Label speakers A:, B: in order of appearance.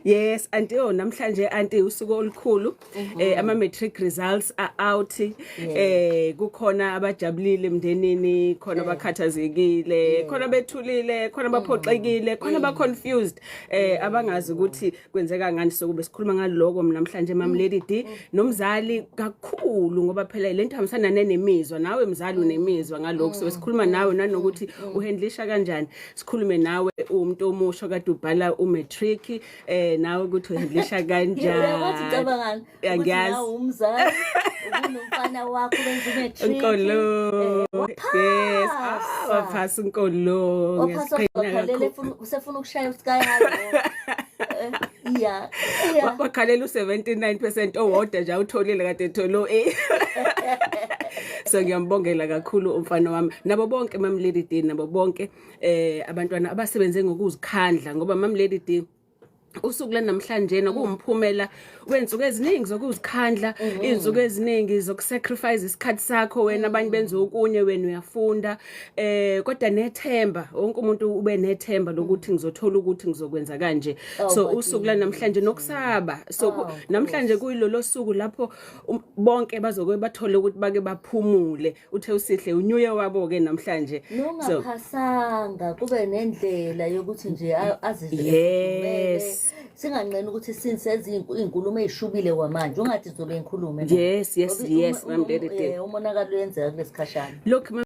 A: Yes, anti namhlanje anti usuku olukhulu ama matric results are out kukhona abajabulile emndenini khona abakhathazekile khona bethulile khona abaphoxekile khona aba confused abangazi ukuthi kwenzeka ngani sokube sikhuluma ngaloko namhlanje Mam Lady D nomzali kakhulu ngoba phela lento hamsana nemizwa nawe mzali unemizwa ngaloko so sikhuluma nawe nanokuthi uhandlisha kanjani sikhulume nawe umuntu omusha kade ubhala umatric nawe ukuthi uhandlisha kanjani
B: wathi cabangani ukuthi nawe umzali unomfana wakho benza umatric
A: Nkolo yes waphasa Nkolo
B: ngiyaqhenya usefuna ukushaya uSkyhigh
A: wakhalela u79% owodwa nje awutholile kade tholo so ngiyambongela kakhulu umfana wami nabo bonke Mam Lady D nabo bonke abantwana abasebenze ngokuzikhandla ngoba Mam Lady D usuku namhlanje nakumphumela wenzuku eziningi zokuzikhandla izinzuku eziningi zokusacrifice isikhathi sakho wena abanye benza okunye wena uyafunda kodwa nethemba wonke umuntu ube nethemba lokuthi ngizothola ukuthi ngizokwenza kanje so usuku namhlanje nokusaba so namhlanje kuyilolo suku lapho bonke bazoke bathole ukuthi bake baphumule uthe usihle unyuye wabo ke namhlanje
B: so nongaphasanga kube nendlela yokuthi nje azizwe
A: yes
B: singanqena ukuthi sinsenze izinkulumo ezishubile kwamanje ungathi zobe inkhulume
A: yes Mam Lady D
B: umonakalo wenzeka kulesikhashana
A: look